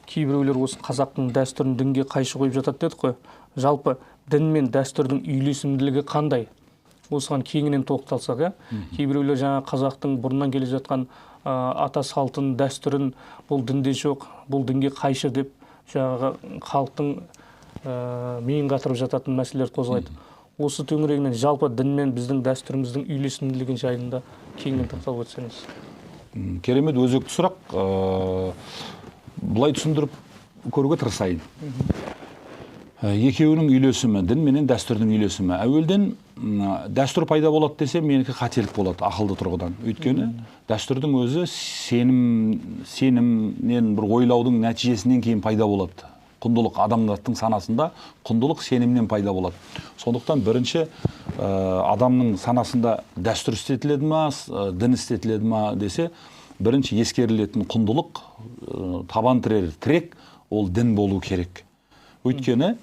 кейбіреулер осы қазақтың дәстүрін дінге қайшы қойып жатады дедік қой. Жалпы дін мен дәстүрдің үйлесімділігі қандай? Осыған кеңінен тоқталсақ, кейбіреулер жаңа қазақтың бұрыннан келе жатқан ата салтын, дәстүрін бұл дінде жоқ, бұл дінге қайшы деп жаңағы халықтың миын қатырып жататын мәселелер қозғайды. Осы төңірегінен жалпы дін мен біздің дәстүріміздің үйлесімділігі жайында кеңінен тоқталып өтсеңіз. Керемет, өзекті сұрақ. Бұлай түсіндіріп көруге тырысайын. Екеуінің үйлесімі, дін менен дәстүрдің үйлесімі. Әуелден дәстүр пайда болады десе, менікі қателік болады ақылды тұрғыдан. Өйткені дәстүрдің өзі сенімнен бір ойлаудың нәтижесінен кейін пайда болады. Құндылық адамдардың санасында құндылық сенімнен пайда болады. Сондықтан бірінші адамның санасында дәстүр істетіледі ма, дін істетіледі ма десе, бірінші ескерілетін құндылық, табан тірер тірек, ол дін болу керек. Өйткені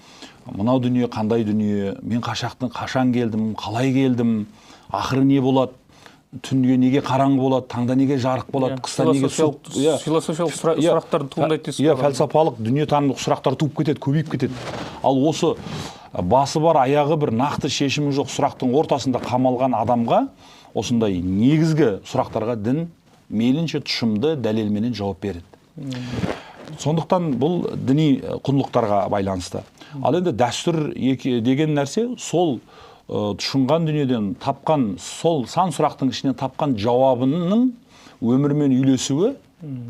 мынау дүние қандай дүние, мен қашан келдім, қалай келдім, ақыры не болады, түнге неге қараңғы болады, таңда неге жарық болады, қыста неге суық. Философиялық сұрақтар туындайды дейсіз. Фәлсапалық, дүниетанымдық сұрақтар туып кетеді, көбейіп кетеді. Ал осы басы бар, аяғы бір нақты шешімі жоқ сұрақтың ортасында қамалған адамға осындай негізгі сұрақтарға дін мейлінше тұшымды дәлелменен жауап береді. Сондықтан бұл діни құндылықтарға байланысты. Ал енді дәстүр деген нәрсе сол тұшынған дүниеден тапқан, сол сан сұрақтың ішінен тапқан жауабының өмірмен үйлесуі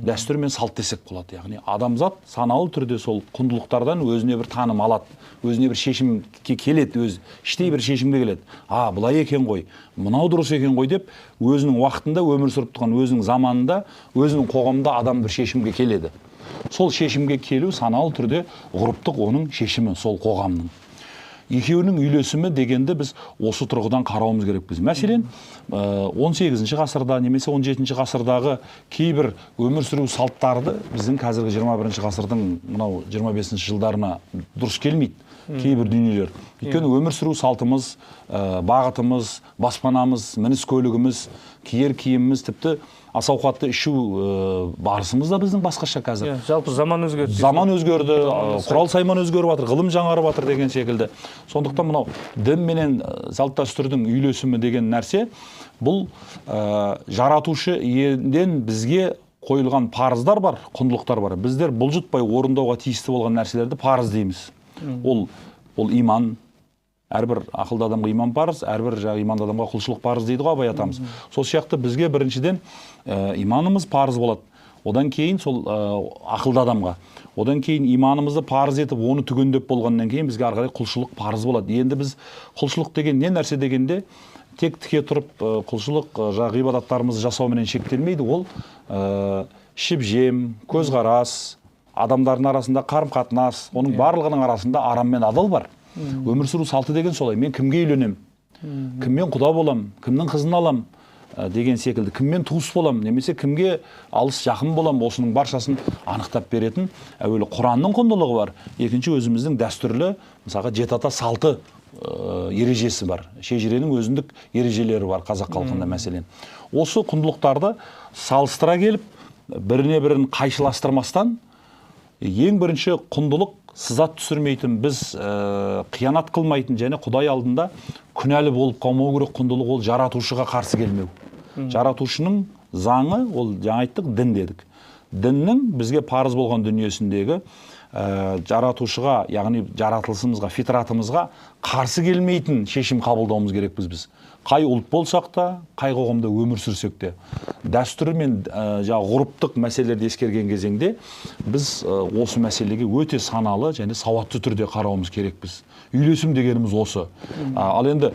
дәстүр мен салт десек болады. Яғни адамзат саналы түрде сол құндылықтардан өзіне бір таным алады, өзіне бір шешімге келеді, іштей бір шешімге келеді. Бұлай екен ғой, мынау дұрыс екен ғой деп, өзінің уақытында өмір сүріп тұрған, өзінің заманында, өзінің қоғамында адам бір шешімге келеді. Сол шешімге келу саналы түрде ғұрыптық оның шешімі, сол қоғамның. Екеуінің үйлесімі дегенді біз осы тұрғыдан қарауымыз керекпіз. Мәселен, 18 ғасырда немесе 17 ғасырдағы кейбір өмір сүру салттарды біздің қазіргі 21 ғасырдың мынау 25 жылдарына дұрыс келмейді. Кейбір дүниелер. Өйткені өмір сүру салтымыз, бағытымыз, баспанамыз, мініс көлігіміз, киер киіміміз, тіпті ас ауқатты ішу барысымыз да біздің басқаша қазір. Жалпы заман өзгерді. Заман өзгерді, құрал сайман өзгеріп жатыр, ғылым жаңарып жатыр деген секілді. Сондықтан мынау дін менен салт дәстүрдің үйлесімі деген нәрсе, бұл жаратушы иеден бізге қойылған парыздар бар, құндылықтар бар. Біздер бұлжытпай орындауға тиісті болған нәрселерді парыз дейміз. Ол иман. Әрбір ақылды адамға иман парыз, әрбір иманды адамға құлшылық парыз дейді ғой абай атамыз. Сол сияқты бізге біріншіден иманымыз парыз болады. Одан кейін сол ақылды адамға. Одан кейін иманымызды парыз етіп, оны түгендеп болғаннан кейін бізге ары қарай құлшылық парыз болады. Енді біз құлшылық деген не нәрсе дегенде тек тіке тұрып құлшылық ғибадаттарымызды жасауменен шектелмейді. Ол ішіп жем, көзқарас, адамдардың арасында қарым-қатынас, оның барлығының арасында арам мен адал бар. Өмір сүру салты деген солай. Мен кімге үйленем, кіммен құда болам, кімнің қызын алам деген секілді, кіммен туыс болам, немесе кімге алыс жақын болам, осының баршасын анықтап беретін әуелі Құранның құндылығы бар. Екінші өзіміздің дәстүрлі, мысалға жеті ата салты ережесі бар. Шежіренің өзіндік ережелері бар қазақ халқында мәселен. Осы құндылықтарды салыстыра келіп, біріне бірін қайшыластырмастан, ең бірінші құндылық сызат түсірмейтін, біз қиянат қылмайтын және Құдай алдында күнәлі болып қалмау керек құндылық, ол жаратушыға қарсы келмеу. Жаратушының заңы, ол жаңа айттық, дін дедік. Діннің бізге парыз болған дүниесіндегі жаратушыға, яғни жаратылысымызға, фитратымызға қарсы келмейтін шешім қабылдауымыз керекпіз біз. Қай ұлт болсақ та, қай қоғамда өмір сүрсек те. Дәстүрі мен ғұрыптық мәселелерді ескерген кезеңде біз осы мәселеге өте саналы және сауатты түрде қарауымыз керекпіз. Үйлесім дегеніміз осы. Ал енді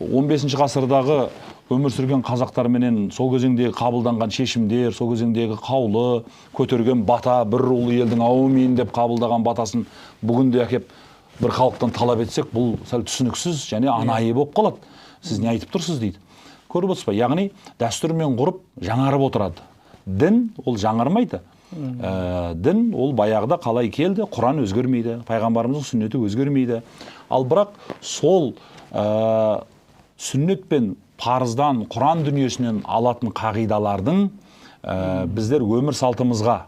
15 ғасырдағы өмір сүрген қазақтарменен сол кезеңдегі қабылданған шешімдер, сол кезеңдегі қаулы, көтерген бата, бір ұлы елдің ауымейін деп қабылдаған батасын бүгінде әкеп бір халықтан талап етсек, бұл сәл түсініксіз және анайы болып қалады. Сіз не айтып тұрсыз дейді. Көріп отырсыз ба? Яғни дәстүр мен ғұрып жаңарып отырады. Дін ол жаңармайды. Дін ол баяғыда қалай келді, Құран өзгермейді, пайғамбарымыздың сүннеті өзгермейді. Ал бірақ сол сүннет пен парыздан, Құран дүниесінен алатын қағидалардың біздер өмір салтымызға,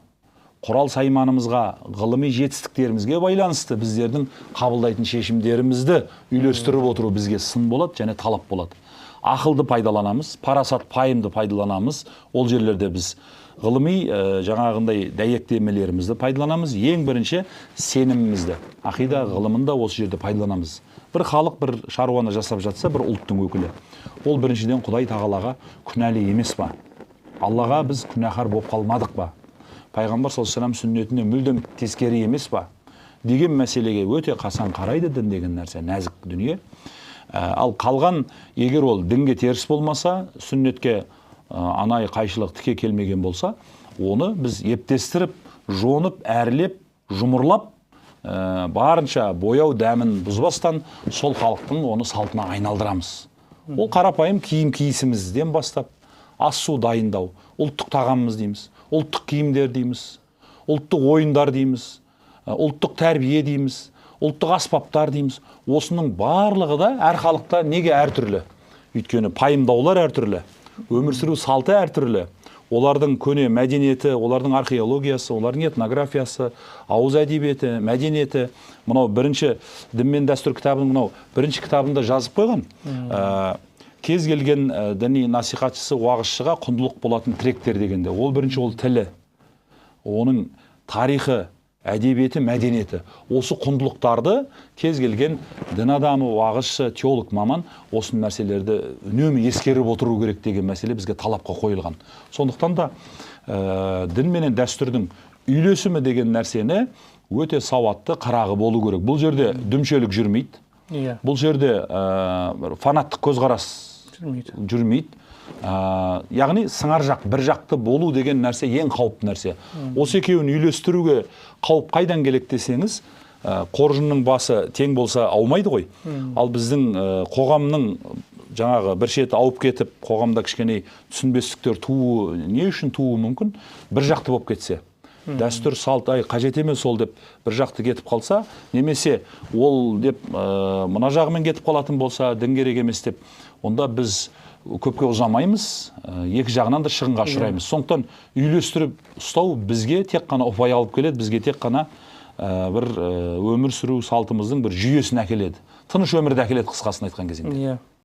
құрал сайманымызға, ғылыми жетістіктерімізге байланысты біздердің қабылдайтын шешімдерімізді үйлестіріп отыру бізге сын болады және талап болады. Ақылды пайдаланамыз, парасат пайымды пайдаланамыз. Ол жерлерде біз ғылыми жаңағындай дәйектемелерімізді пайдаланамыз. Ең бірінші сенімімізді, ақида ғылымында осы жерде пайдаланамыз. Бір халық бір шаруаны жасап жатса, бір ұлттың өкілі. Ол біріншіден Құдай тағалаға күнәлі емес па? Аллаға біз күнәһар болып қалмадық па? Пайғамбар саллаллаху алейхи вассалам сүннетіне мүлдем тескері емес па? Деген мәселеге өте қасан қарайды дін деген нәрсе, нәзік дүние. Ал қалған, егер ол дінге теріс болмаса, сүннетке анай қайшылық тіке келмеген болса, оны біз ептестіріп, жонып, әрлеп, жұмырлап, барынша бояу дәмін бұзбастан сол халықтың оны салтына айналдырамыз. Ол қарапайым киім киісімізден бастап, ас су дайындау, ұлттық тағамымыз дейміз, ұлттық киімдер дейміз, ұлттық ойындар дейміз, ұлттық тәрбие дейміз, ұлттық аспаптар дейміз. Осының барлығы да әр халықта неге әртүрлі? Өйткені пайымдаулар әртүрлі, өмір сүру салты әртүрлі. Олардың көне мәдениеті, олардың археологиясы, олардың этнографиясы, ауыз әдебиеті, мәдениеті. Мынау бірінші дін мен дәстүр кітабының мынау бірінші кітабында жазып қойған. Кез келген діни насихатшысы, уағызшыға құндылық болатын тіректер дегенде. Ол бірінші ол тілі, оның тарихы, әдебиеті, мәдениеті. Осы құндылықтарды кез келген дін адамы, уағызшы, теолог маман осы нәрселерді үнемі ескеріп отыру керек деген мәселе бізге талапқа қойылған. Сондықтан да дін менен дәстүрдің үйлесімі деген нәрсені өте сауатты қарағы болу керек. Бұл жерде дүмшелік жүрмейді. Бұл жерде фанаттық көзқарас жүрмейді. Яғни сыңар жақ, бір жақты болу деген нәрсе ең қауіпті нәрсе. Осы екеуін үйлестіруге қауіп қайдан келеді десеңіз, қоржынның басы тең болса аумайды ғой. Ал біздің қоғамның жаңағы бір шеті ауып кетіп, қоғамда кішкене түсінбестіктер тууы не үшін тууы мүмкін? Бір жақты болып кетсе. Дәстүр, салт, қажет емес ол деп бір жақты кетіп қалса, немесе ол деп мына жағымен кетіп қалатын болса, дін керек емес деп, онда біз көпке ұзамаймыз, екі жағынан да шығынға ұшыраймыз. Сондықтан үйлестіріп ұстау бізге тек қана ұпай алып келеді, бізге тек қана бір өмір сүру салтымыздың бір жүйесін әкеледі. Тыныш өмірді әкеледі қысқасын айтқан кезінде.